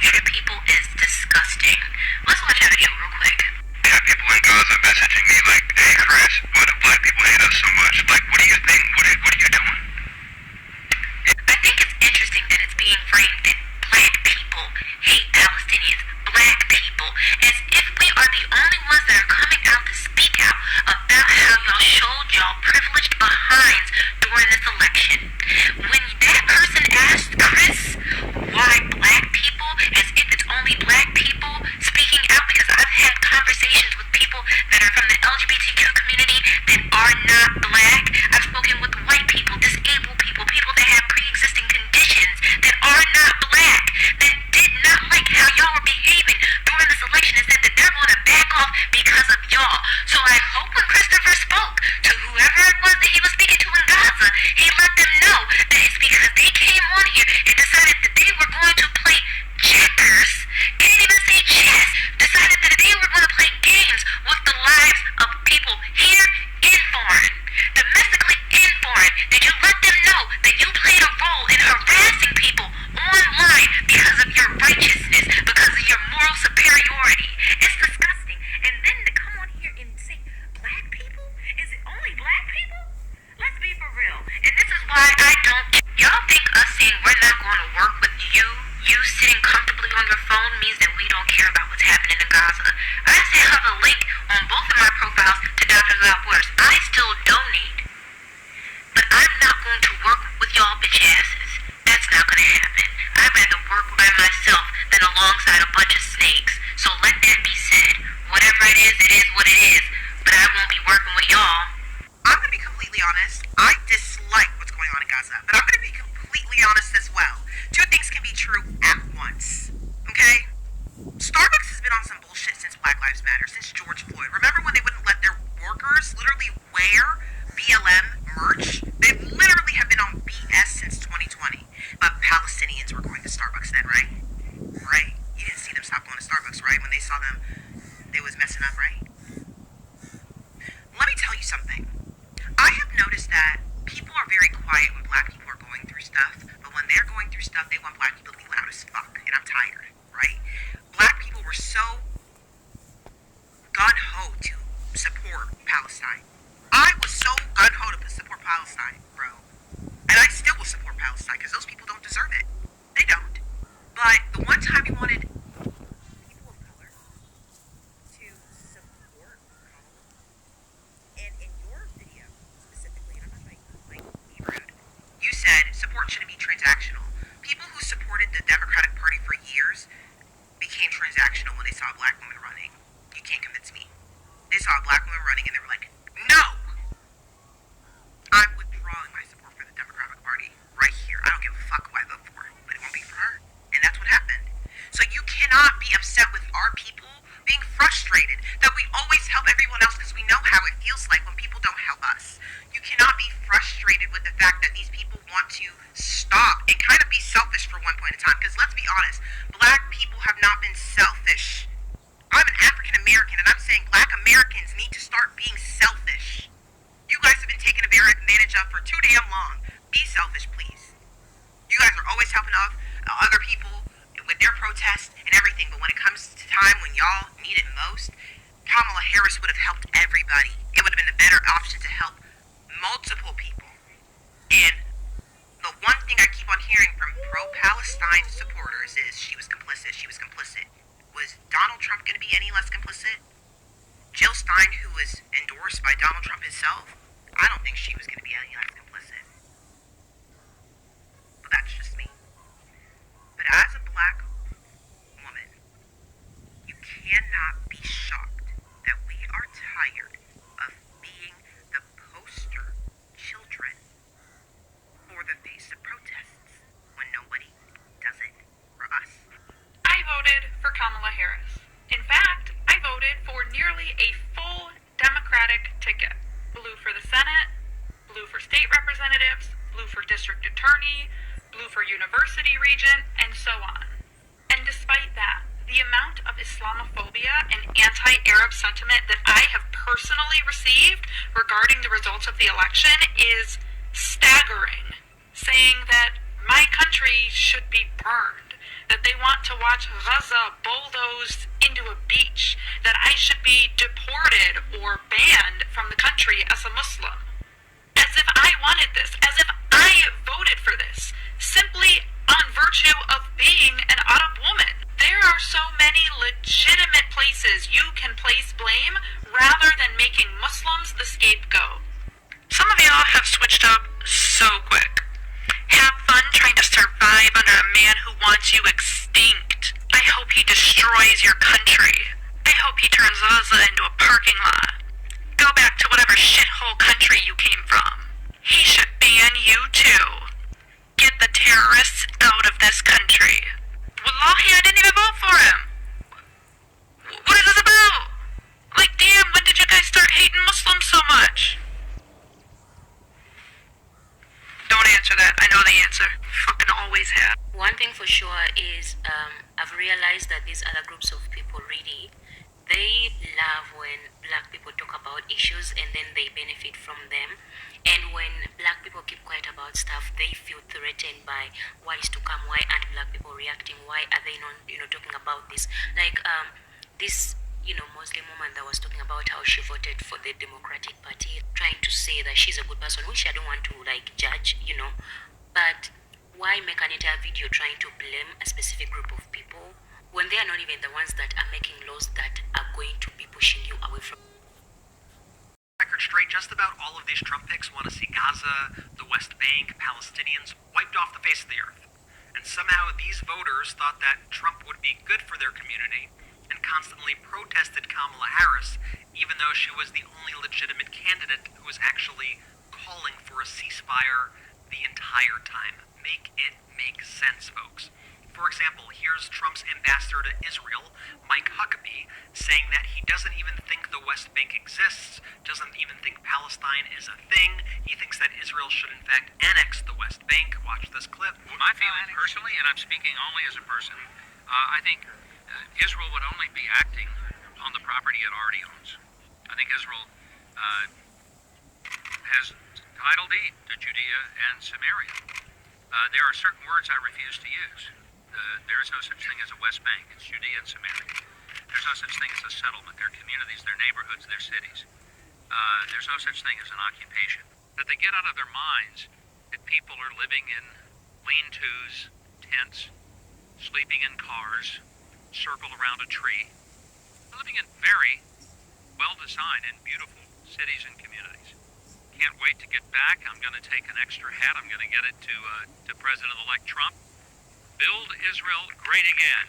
hatred people is disgusting. Let's watch that video real quick. Yeah, people in Gaza messaging me like, hey Chris, why do black people hate us so much? Like, what do you think? What are you doing? I think it's interesting that it's being framed that black people hate Palestinians, black people, as if we are the only ones that are coming out to speak out about how y'all showed y'all privileged behinds during this election. When that person asked Chris why black people, as if it's only black people speaking out, because I've had conversations with people that are from the LGBTQ community that are not black. I've spoken with white people, disabled people, people that have pre-existing conditions that are not black, that did not like how y'all were behaving during this election and said that they're going to back off because of y'all. So I hope when Christopher spoke to whoever it was that he was speaking to in Gaza, he let them know that it's because they came on here and decided that they were going to play checkers, can't even say chess, decided that they were going to play games with the lives of people here and foreign, domestically and foreign. Did you let them know that you played a role in harassing people online because of your righteousness, because of your moral superiority? It's disgusting. And then to come on here and say, black people? Is it only black people? Let's be for real. And this is why I don't... Y'all think us saying we're not going to work with you sitting comfortably on your phone means that we don't care about what's happening in Gaza. I still have a link on both of my profiles to Doctors Without Borders. I still donate. But I'm not going to work with y'all bitch asses. That's not going to happen. I'd rather work by myself than alongside a bunch of snakes. So let that be said. Whatever it is what it is. But I won't be working with y'all. I'm going to be completely honest. I dislike what's going on in Gaza. But I'm going to be completely honest as well. Two things can be true at once. Okay? Starbucks has been on some bullshit since Black Lives Matter, since George Floyd. Remember when they wouldn't let their workers literally wear BLM merch? They literally have been on BS since 2020. But Palestinians were going to Starbucks then, right? Right? You didn't see them stop going to Starbucks, right? When they saw them, they was messing up, right? Let me tell you something. I have noticed that people are very quiet when black people are going through stuff, but when they're going through stuff, they want black people to be loud as fuck, and I'm tired, right? Black people were so gung-ho to support Palestine. I was so gung-ho to support Palestine, bro. And I still will support Palestine, because those people don't deserve it. They don't. But the one time you wanted people of color to support Kamala, and in your video specifically, and I'm not trying to be rude, you said support shouldn't be transactional. People who supported the Democratic Party for years became transactional when they saw a black woman running. You can't convince me. They saw a black woman running and they were like, no! I'm withdrawing my support for the Democratic Party right here. I don't give a fuck who I vote for, but it won't be for her. And that's what happened. So you cannot be upset with our people being frustrated that we always help everyone else because we know how it feels like when people don't help us. You cannot be frustrated with the fact that these people want to stop and kind of be selfish for one point in time. Because let's be honest, black people have not been selfish. I'm an African American and I'm saying black Americans need to start being selfish. You guys have been taken advantage of for too damn long. Be selfish, please. You guys are always helping other people with their protests and everything, but when it comes to time when y'all need it most, Kamala Harris would have helped everybody. It would have been a better option to help multiple people. And the one thing I keep on hearing from pro-Palestine supporters is she was complicit. Was Donald Trump going to be any less complicit? Jill Stein, who was endorsed by Donald Trump himself, I don't think she was going to be any less complicit. But that's just me. But as a black woman, you cannot be shocked that we are tired of being the poster children for the face of protests when nobody does it for us. I voted for Kamala Harris. In fact, I voted for nearly a full Democratic ticket. Blue for the Senate, blue for state representatives, blue for district attorney, blue for university regent, and so on. And despite that, the amount of Islamophobia and anti-Arab sentiment that I have personally received regarding the results of the election is staggering, saying that my country should be burned, that they want to watch Gaza bulldozed into a beach, that I should be deported or banned from the country as a Muslim. As if I wanted this, as if I voted for this, simply on virtue of being an Arab woman. There are so many legitimate places you can place blame rather than making Muslims the scapegoat. Some of y'all have switched up so quick. Have fun trying to survive under a man who wants you extinct. I hope he destroys your country. I hope he turns Gaza into a parking lot. Go back to whatever shithole country you came from. He should ban you too. Get the terrorists out of this country. Wallahi, I didn't even vote for him. What is this about? Like, damn, when did you guys start hating Muslims so much? Don't answer that. I know the answer. Fucking always have. One thing for sure is I've realized that these other groups of people really, they love when black people talk about issues and then they benefit from them. And when black people keep quiet about stuff, they feel threatened by what is to come. Why aren't black people reacting? Why are they not, talking about this? Like this, Muslim woman that was talking about how she voted for the Democratic Party, trying to say that she's a good person, which I don't want to judge, But why make an entire video trying to blame a specific group of people when they are not even the ones that are making laws that are going to be pushing you away from Record straight, just about all of these Trump picks want to see Gaza, the West Bank, Palestinians wiped off the face of the earth. And somehow these voters thought that Trump would be good for their community and constantly protested Kamala Harris, even though she was the only legitimate candidate who was actually calling for a ceasefire the entire time. Make it make sense, folks. For example, here's Trump's ambassador to Israel, Mike Huckabee, saying that he doesn't even think the West Bank exists, doesn't even think Palestine is a thing. He thinks that Israel should in fact annex the West Bank. Watch this clip. My feeling personally, and I'm speaking only as a person, I think Israel would only be acting on the property it already owns. I think Israel has title deed to Judea and Samaria. There are certain words I refuse to use. There is no such thing as a West Bank. It's Judea and Samaria. There's no such thing as a settlement. They're communities, they're neighborhoods, they're cities. There's no such thing as an occupation. That they get out of their minds that people are living in lean-tos, tents, sleeping in cars, circled around a tree. They're living in very well-designed and beautiful cities and communities. Can't wait to get back. I'm going to take an extra hat. I'm going to get it to President-elect Trump. Build Israel great again.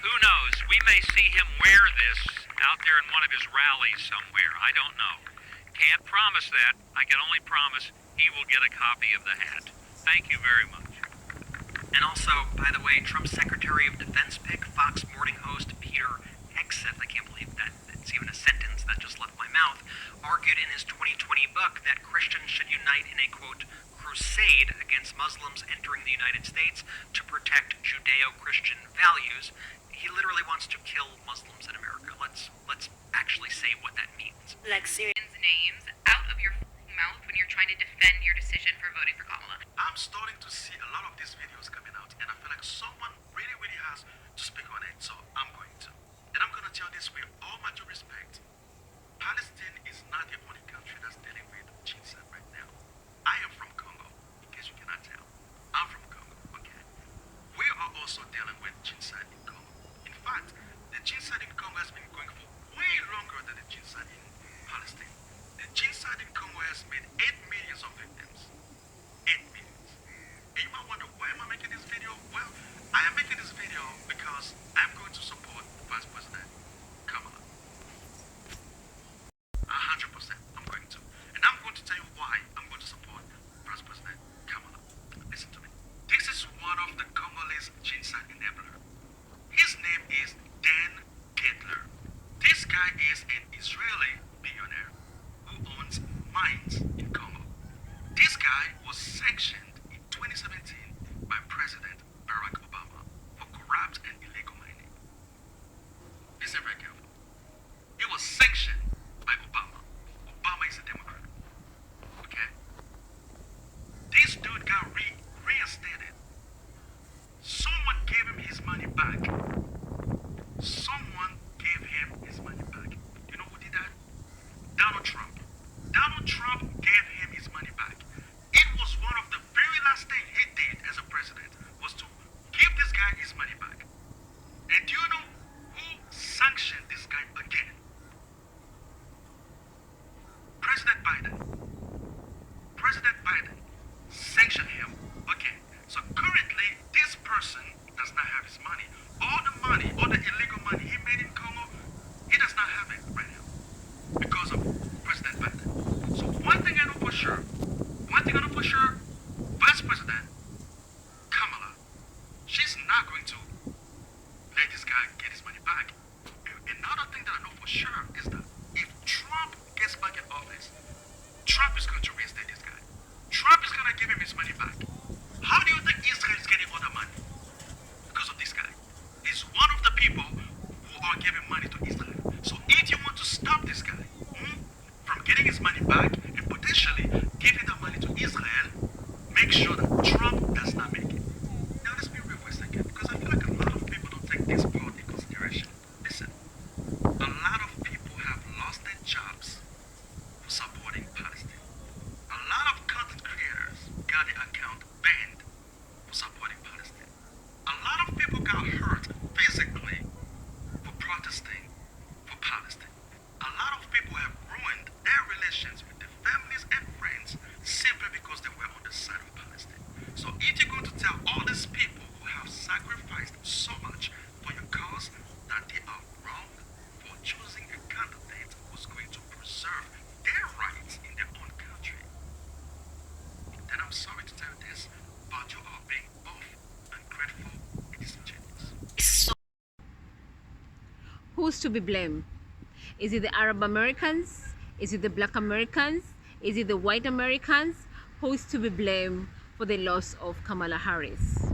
Who knows? We may see him wear this out there in one of his rallies somewhere. I don't know. Can't promise that. I can only promise he will get a copy of the hat. Thank you very much. And also, by the way, Trump's Secretary of Defense pick, Fox morning host Peter Hegseth, I can't believe that it's even a sentence that just left my mouth, argued in his 2020 book that Christians should unite in a, quote, crusade against Muslims entering the United States to protect Judeo-Christian values. He literally wants to kill Muslims in America. Let's actually say what that means. like serious Names out of your mouth when you're trying to defend your decision for voting for Kamala. I'm starting to see a lot of these videos coming out, and I feel like someone really, really has to speak on it, so I'm going to. And I'm going to tell this with all my due respect. Palestine is not the only country that's dealing with genocide right now. I am from Congo, in case you cannot tell. I'm from Congo, okay? We are also dealing with genocide in Congo. In fact, the genocide in Congo has been going for way longer than the genocide in Palestine. The genocide in Congo has made 8 million of victims. 8 million. And you might wonder, why am I making this video? Well, I am making this video because I'm going to support Vice President Kamala. 100%, I'm going to. And I'm going to tell you why I'm going to support Vice President Kamala. Listen to me. This is one of the Congolese genocide enabler. His name is Dan Gedler. This guy is an Israeli billionaire who owns mines in Congo. This guy was sanctioned in 2017 by President Barack Obama for corrupt and illegal mining. Listen money back. And do you know who sanctioned this guy again? President Biden. President Biden sanctioned him again. So currently, this person does not have his money. All the illegal money he made in Congo, he does not have it right now because of President Biden. So one thing I know for sure, Vice President Kamala, she's not going to let this guy get his money back. Another thing that I know for sure is that if Trump gets back in office, Trump is going to reinstate this guy. Trump is going to give him his money back. How do you think Israel is getting all the money? Because of this guy. He's one of the people who are giving money to Israel. So if you want to stop this guy from getting his money back and potentially giving the money to Israel, make sure that Trump does not make it. Now let's be real for a second, because I feel like a lot of people don't take this part in consideration. Listen, a lot of people have lost their jobs for supporting Palestine. A lot of content creators got their account banned for supporting Palestine. A lot of people got hurt physically for protesting for Palestine. A lot of people have ruined their relations with their families and friends simply because they were on the side of Palestine. So if you're going to tell all these people who have sacrificed so much for your cause that they are wrong for choosing a candidate who's going to preserve their rights in their own country, then I'm sorry to tell you this, but you are being both ungrateful and disingenuous. Who's to be blamed? Is it the Arab Americans? Is it the Black Americans? Is it the white Americans? Who's to be blamed for the loss of Kamala Harris?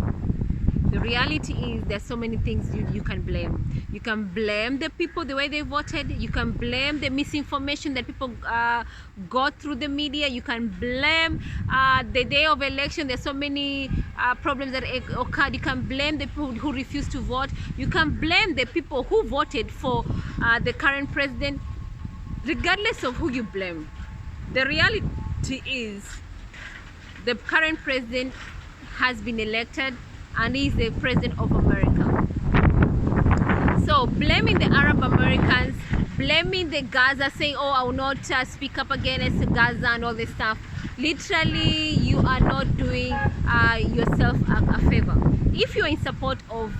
The reality is there's so many things you can blame. You can blame the people, the way they voted. You can blame the misinformation that people got through the media. You can blame the day of election. There's so many problems that occurred. You can blame the people who refused to vote. You can blame the people who voted for the current president. Regardless of who you blame, the reality is the current president has been elected and is the president of America. So blaming the Arab Americans, blaming the Gaza, saying, oh, I will not speak up against Gaza and all this stuff, literally you are not doing yourself a favor. If you're in support of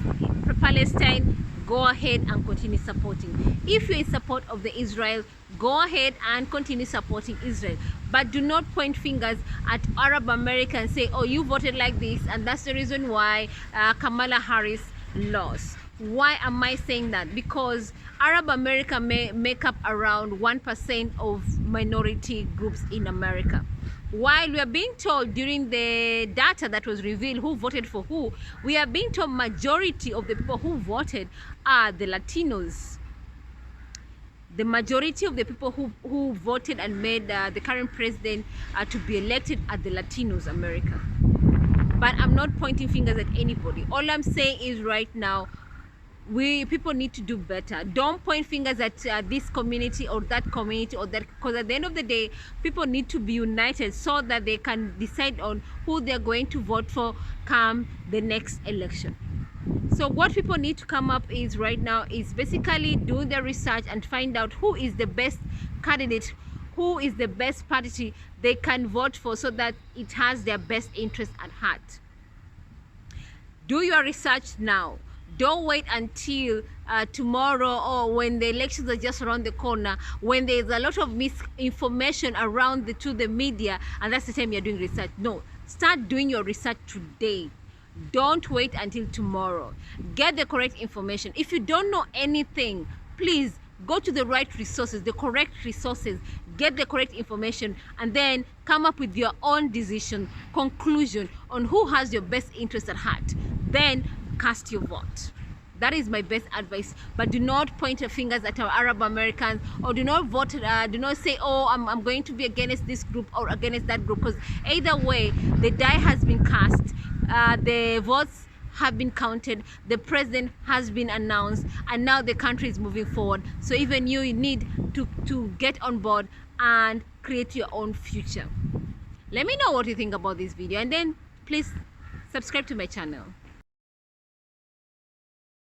Palestine, go ahead and continue supporting. If you're in support of the Israel, go ahead and continue supporting Israel. But do not point fingers at Arab America and say, oh, you voted like this and that's the reason why Kamala Harris lost. Why am I saying that? Because Arab America may make up around 1% of minority groups in America. While we are being told during the data that was revealed who voted for who, we are being told majority of the people who voted are the Latinos. The majority of the people who voted and made the current president to be elected are the Latinos, America. But I'm not pointing fingers at anybody. All I'm saying is right now, people need to do better. Don't point fingers at this community or that community or that, because at the end of the day, people need to be united so that they can decide on who they're going to vote for come the next election. So what people need to come up is right now is basically do the research and find out who is the best candidate, who is the best party they can vote for so that it has their best interest at heart. Do your research now. Don't wait until tomorrow or when the elections are just around the corner, when there's a lot of misinformation around to the media, and that's the time you're doing research. No, start doing your research today. Don't wait until tomorrow. Get the correct information. If you don't know anything, please go to the right resources, the correct resources, get the correct information, and then come up with your own decision, conclusion on who has your best interest at heart. Then cast your vote. That is my best advice. But do not point your fingers at our Arab Americans, or do not vote, do not say, oh, I'm going to be against this group or against that group, because either way, the die has been cast, the votes have been counted, the president has been announced, and now the country is moving forward. So even you need to get on board and create your own future. Let me know what you think about this video, and then please subscribe to my channel.